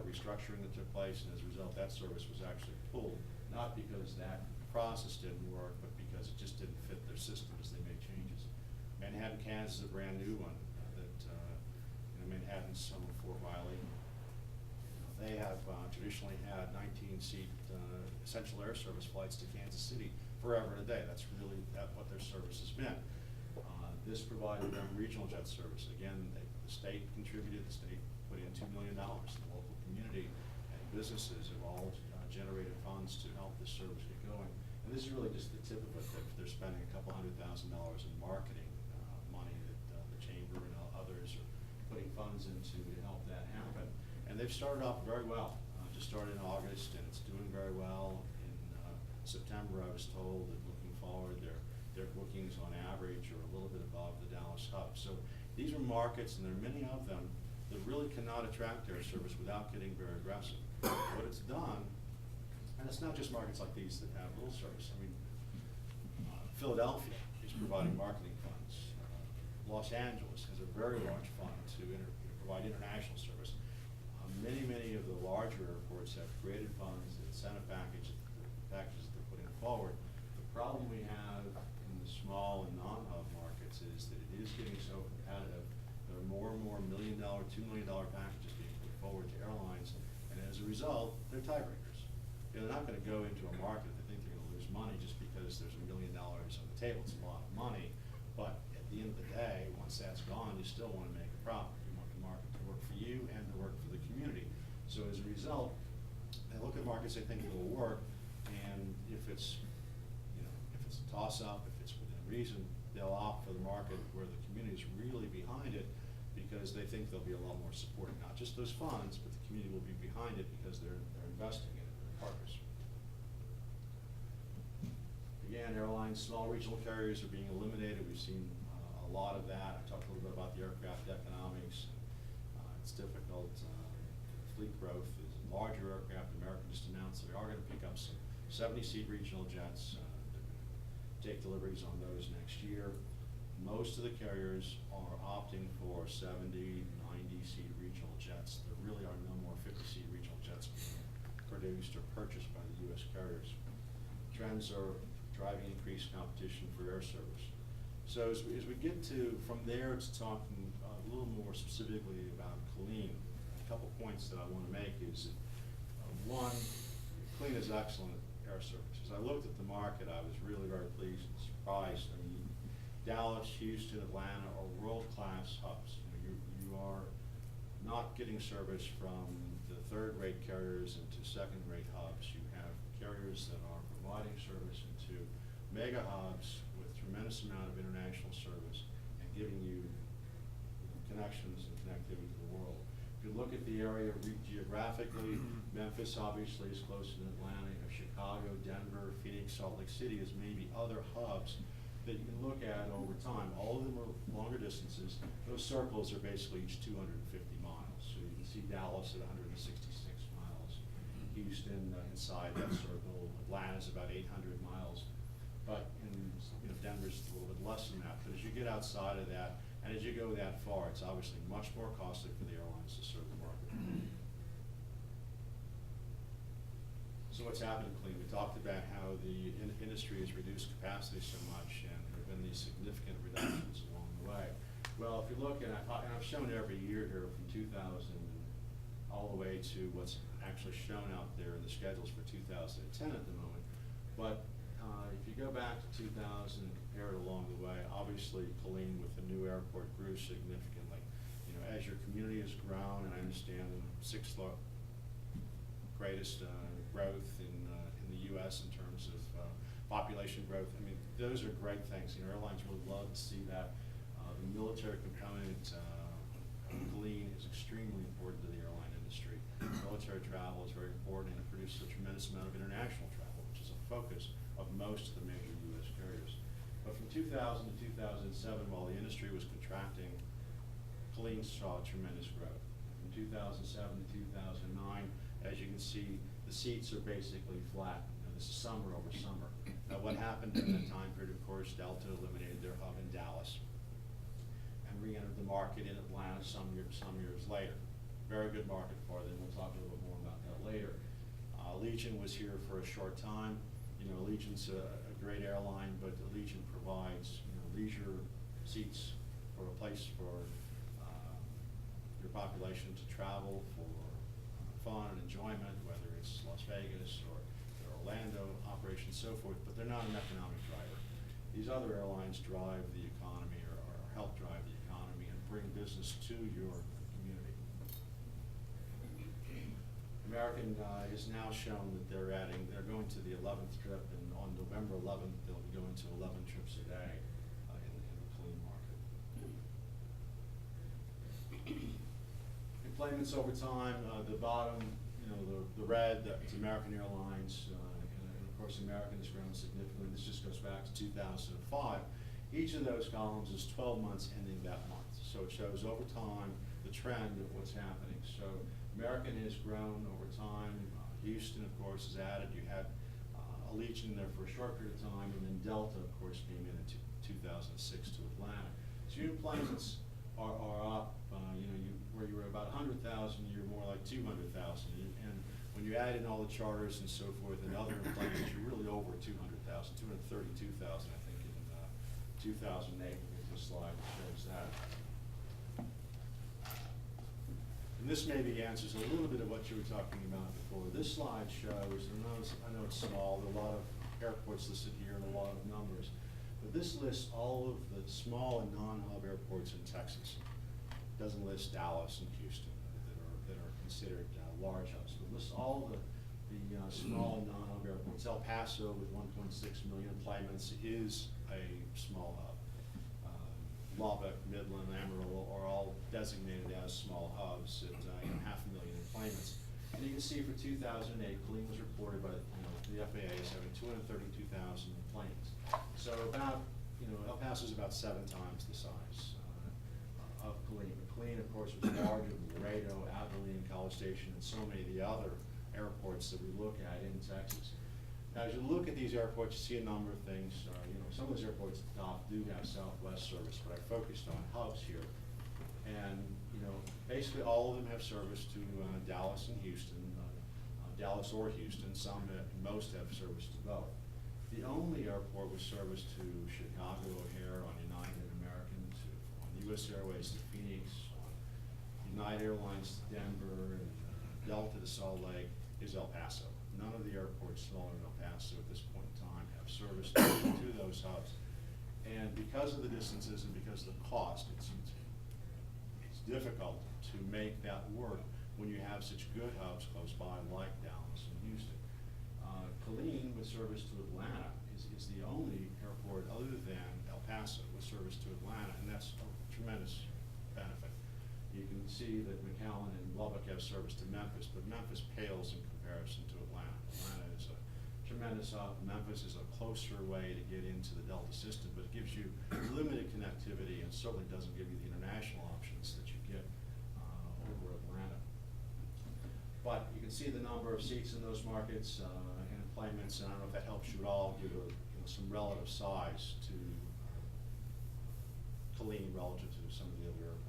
restructuring that took place, and as a result, that service was actually pulled, not because that process didn't work, but because it just didn't fit their system as they made changes. Manhattan, Kansas is a brand new one that, Manhattan's some of Fort Riley. They have traditionally had 19-seat essential air service flights to Kansas City forever and a day. That's really what their service has been. This provided them regional jet service. Again, the state contributed. The state put in $2 million. The local community and businesses have all generated funds to help this service get going. And this is really just the tip of it. They're spending a couple $100,000 in marketing money that the chamber and others are putting funds into to help that happen. And they've started off very well. Just started in August, and it's doing very well. In September, I was told that looking forward, their bookings on average are a little bit above the Dallas hub. So these are markets, and there are many of them that really cannot attract air service without getting very aggressive. What it's done, and it's not just markets like these that have little service. I mean, Philadelphia is providing marketing funds. Los Angeles has a very large fund to provide international service. Many of the larger airports have created funds, incentive packages that they're putting forward. The problem we have in the small and non-hub markets is that it is getting so competitive. There are more and more $1 million, $2 million packages being put forward to airlines, and as a result, they're tiebreakers. They're not going to go into a market that think they're going to lose money just because there's $1 million on the table. It's a lot of money, but at the end of the day, once that's gone, you still want to make a profit. You want the market to work for you and to work for the community. So as a result, they look at markets they think it will work, and if it's a toss-up, if it's within reason, they'll opt for the market where the community is really behind it, because they think there'll be a lot more support, not just those funds, but the community will be behind it because they're investing in it, they're partners. Again, airlines, small regional carriers are being eliminated. We've seen a lot of that. I talked a little bit about the aircraft economics. It's difficult. Fleet growth is larger aircraft. American just announced they are going to pick up some 70-seat regional jets. Take deliveries on those next year. Most of the carriers are opting for 70, 90-seat regional jets. There really are no more 50-seat regional jets being produced or purchased by the U.S. carriers. Trends are driving increased competition for air service. So as we get from there to talking a little more specifically about Killeen, a couple points that I want to make is that, one, Killeen is excellent at air service. As I looked at the market, I was really very pleased and surprised. I mean, Dallas, Houston, Atlanta are world-class hubs. You are not getting service from the third-rate carriers into second-rate hubs. You have carriers that are providing service into mega hubs with tremendous amount of international service and giving you connections and connectivity to the world. If you look at the area geographically, Memphis obviously is close to Atlanta. You have Chicago, Denver, Phoenix, Salt Lake City as maybe other hubs that you can look at over time. All of them are longer distances. Those circles are basically each 250 miles. So you can see Dallas at 166 miles, Houston inside that circle, Atlanta's about 800 miles. But Denver's a little bit less than that. But as you get outside of that, and as you go that far, it's obviously much more costly for the airlines to serve the market. So what's happened in Killeen? We talked about how the industry has reduced capacity so much, and there have been these significant reductions along the way. Well, if you look, and I've shown every year here from 2000 all the way to what's actually shown out there in the schedules for 2010 at the moment. But if you go back to 2000 and compare it along the way, obviously Killeen with the new airport grew significantly. As your community has grown, and I understand the sixth greatest growth in the U.S. in terms of population growth. I mean, those are great things. Airlines would love to see that. The military component of Killeen is extremely important to the airline industry. Military travel is very important, and it produces a tremendous amount of international travel, which is a focus of most of the major U.S. carriers. But from 2000 to 2007, while the industry was contracting, Killeen saw tremendous growth. From 2007 to 2009, as you can see, the seats are basically flat. This is summer over summer. What happened in that time period, of course, Delta eliminated their hub in Dallas and re-entered the market in Atlanta some years later. very good market for them. We'll talk a little bit more about that later. Allegiant was here for a short time. You know, Allegiant's a great airline, but Allegiant provides, you know, leisure seats for a place for your population to travel for fun and enjoyment, whether it's Las Vegas or their Orlando operations, so forth, but they're not an economic driver. These other airlines drive the economy or help drive the economy and bring business to your community. American is now shown that they're going to the 11th trip, and on November 11th, they'll be going to 11 trips a day in the clean market. Employments over time, the bottom, you know, the red, that's American Airlines, and of course American has grown significantly. This just goes back to 2005. Each of those columns is 12 months ending that month. So it shows over time the trend of what's happening. So American has grown over time. Houston, of course, is added. You had Allegiant there for a short period of time, and then Delta, of course, came in 2006 to Atlanta. So your employments are up. You know, where you were about 100,000, you're more like 200,000. And when you add in all the charters and so forth and other employments, you're really over 200,000, 232,000, I think, in 2008. We'll get to a slide that shows that. And this maybe answers a little bit of what you were talking about before. This slide shows, and I know it's small, there are a lot of airports listed here and a lot of numbers, but this lists all of the small and non-hub airports in Texas. It doesn't list Dallas and Houston that are considered large hubs. It lists all the small and non-hub airports. El Paso with 1.6 million employments is a small hub. Lubbock, Midland, Amarillo are all designated as small hubs at 500,000 employments. And you can see for 2008, Killeen was reported by the FAA as having 232,000 employments. So about, El Paso is about 7 times the size of Killeen. But Killeen, of course, was larger than Laredo, Abilene, College Station, and so many of the other airports that we look at in Texas. Now, as you look at these airports, you see a number of things. Some of those airports at the top do have Southwest service, but I focused on hubs here. And, basically all of them have service to Dallas and Houston, Dallas or Houston. Some, most have service to both. The only airport with service to Chicago O'Hare on United American, on US Airways to Phoenix, on United Airlines to Denver, and Delta to Salt Lake is El Paso. None of the airports smaller than El Paso at this point in time have service to those hubs. And because of the distances and because of the cost, it's difficult to make that work when you have such good hubs close by like Dallas and Houston. Killeen, with service to Atlanta, is the only airport other than El Paso with service to Atlanta, and that's a tremendous benefit. You can see that McAllen and Lubbock have service to Memphis, but Memphis pales in comparison to Atlanta. Atlanta is a tremendous hub. Memphis is a closer way to get into the Delta system, but it gives you limited connectivity and certainly doesn't give you the international options that you get over Atlanta. But you can see the number of seats in those markets and employments, and I don't know if that helps you at all, give some relative size to Killeen relative to some of the other airports.